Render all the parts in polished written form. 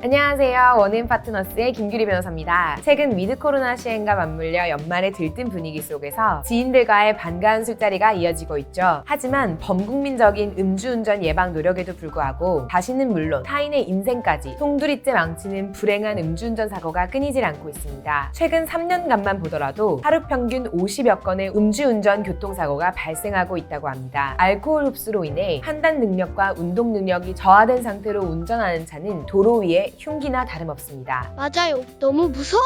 안녕하세요. 원인 파트너스의 김규리 변호사입니다. 최근 위드 코로나 시행과 맞물려 연말에 들뜬 분위기 속에서 지인들과의 반가운 술자리가 이어지고 있죠. 하지만 범국민적인 음주운전 예방 노력에도 불구하고 자신은 물론 타인의 인생까지 송두리째 망치는 불행한 음주운전 사고가 끊이질 않고 있습니다. 최근 3년간만 보더라도 하루 평균 50여 건의 음주운전 교통사고가 발생하고 있다고 합니다. 알코올 흡수로 인해 판단 능력과 운동 능력이 저하된 상태로 운전하는 차는 도로 위에 흉기나 다름없습니다. 맞아요. 너무 무서워.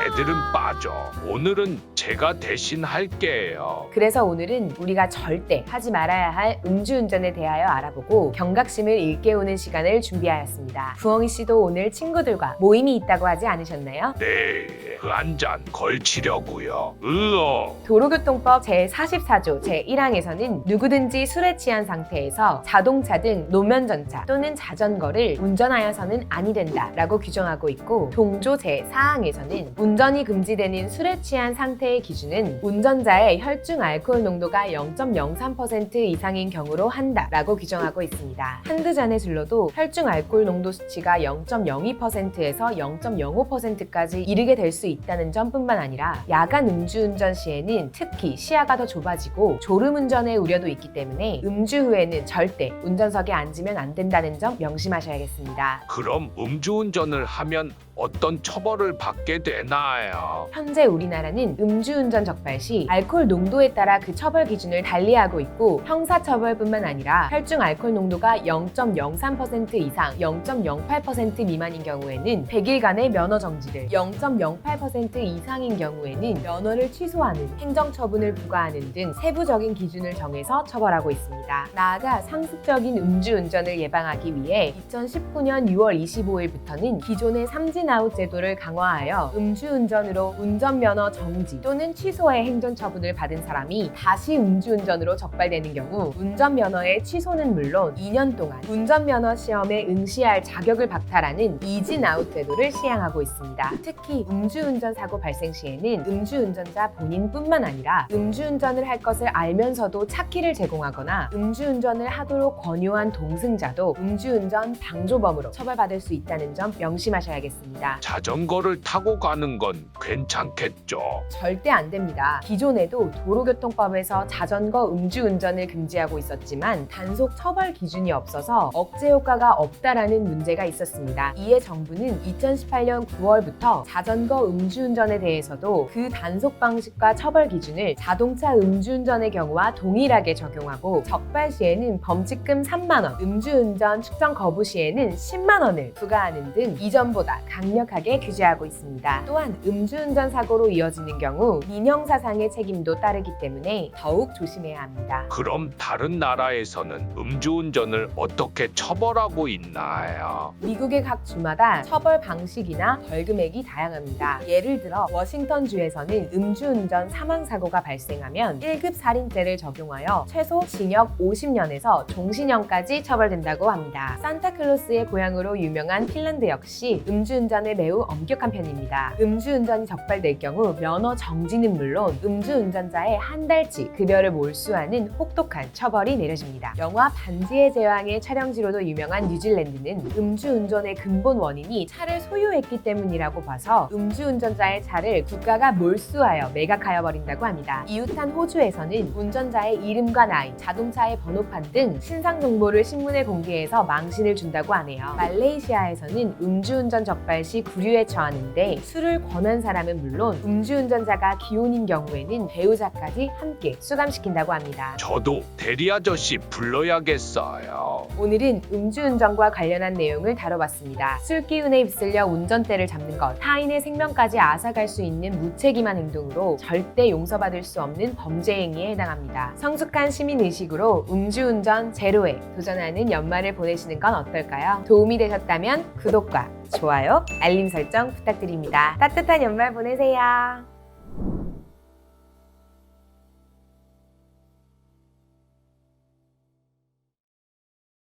애들은 빠져. 오늘은 제가 대신 할게요. 그래서 오늘은 우리가 절대 하지 말아야 할 음주운전에 대하여 알아보고 경각심을 일깨우는 시간을 준비하였습니다. 부엉이 씨도 오늘 친구들과 모임이 있다고 하지 않으셨나요? 네, 한 잔 걸치려고요. 으어. 도로교통법 제44조 제1항에서는 누구든지 술에 취한 상태에서 자동차 등 노면전차 또는 자전거를 운전하여서는 아니 된다 라고 규정하고 있고, 동조 제4항에서는 운전이 금지되는 술에 취한 상태의 기준은 운전자의 혈중 알코올 농도가 0.03% 이상인 경우로 한다 라고 규정하고 있습니다. 한두 잔의 술로도 혈중 알코올 농도 수치가 0.02%에서 0.05%까지 이르게 될 수 있다는 점뿐만 아니라 야간 음주운전 시에는 특히 시야가 더 좁아지고 졸음운전의 우려도 있기 때문에 음주 후에는 절대 운전석에 앉으면 안 된다는 점 명심하셔야겠습니다. 그럼 음주운전을 하면 어떤 처벌을 받게 되나요? 현재 우리나라는 음주운전 적발 시 알코올 농도에 따라 그 처벌 기준을 달리하고 있고, 형사처벌뿐만 아니라 혈중 알코올 농도가 0.03% 이상 0.08% 미만인 경우에는 100일간의 면허 정지를, 0.08% 이상인 경우에는 면허를 취소하는 행정처분을 부과하는 등 세부적인 기준을 정해서 처벌하고 있습니다. 나아가 상습적인 음주운전을 예방하기 위해 2019년 6월 25일부터는 기존의 삼진아웃 제도를 강화하여 음주운전으로 운전면허 정지 또는 취소의 행정처분을 받은 사람이 다시 음주운전으로 적발되는 경우 운전면허의 취소는 물론 2년 동안 운전면허 시험에 응시할 자격을 박탈하는 이진아웃 제도를 시행하고 있습니다. 특히 음주운전 사고 발생 시에는 음주운전자 본인뿐만 아니라 음주운전을 할 것을 알면서도 차키를 제공하거나 음주운전을 하도록 권유한 동승자도 음주운전 방조범으로 처벌받을 수 있다는 점 명심하셔야겠습니다. 자전거를 타고 가는 건 괜찮겠죠? 절대 안 됩니다. 기존에도 도로교통법에서 자전거 음주운전을 금지하고 있었지만 단속 처벌 기준이 없어서 억제 효과가 없다라는 문제가 있었습니다. 이에 정부는 2018년 9월부터 자전거 음주운전에 대해서도 그 단속 방식과 처벌 기준을 자동차 음주운전의 경우와 동일하게 적용하고, 적발 시에는 범칙금 3만 원, 음주운전 측정 거부 시에는 10만 원을 부과하는 등 이전보다 강력하게 규제하고 있습니다. 또한 음주운전 사고로 이어지는 경우 민형사상의 책임도 따르기 때문에 더욱 조심해야 합니다. 그럼 다른 나라에서는 음주운전을 어떻게 처벌하고 있나요? 미국의 각 주마다 처벌 방식이나 벌금액이 다양합니다. 예를 들어 워싱턴주에서는 음주운전 사망사고가 발생하면 1급 살인죄를 적용하여 최소 징역 50년에서 종신형까지 처벌된다고 합니다. 산타클로스의 고향으로 유명한 핀란드 역시 음주운전에 매우 엄격한 편입니다. 음주운전이 적발될 경우 면허 정지는 물론 음주운전자의 한 달치 급여를 몰수하는 혹독한 처벌이 내려집니다. 영화 반지의 제왕의 촬영지로도 유명한 뉴질랜드는 음주운전의 근본 원인이 차를 소유했기 때문이라고 봐서 음주운전자의 차를 국가가 몰수하여 매각하여 버린다고 합니다. 이웃한 호주에서는 운전자의 이름과 나이, 자동차의 번호판 등 신상 정보를 신문에 공개해서 망신을 준다고 하네요. 말레이시아에서는 음주운전 적발 시 구류에 처하는데 술을 권한 사람은 물론 음주운전자가 기혼인 경우에는 배우자까지 함께 수감시킨다고 합니다. 저도 대리 아저씨 불러야겠어요. 오늘은 음주운전과 관련한 내용을 다뤄봤습니다. 술 기운에 휩쓸려 운전대를 잡는 것, 타인의 생명까지 앗아갈 수 있는 무책임한 행동으로 절대 용서받을 수 없는 범죄 행위에 해당합니다. 성숙한 시민의식으로 음주운전 제로에 도전하는 연말을 보내시는 건 어떨까요? 도움이 되셨다면 구독과 좋아요, 알림 설정 부탁드립니다. 따뜻한 연말 보내세요.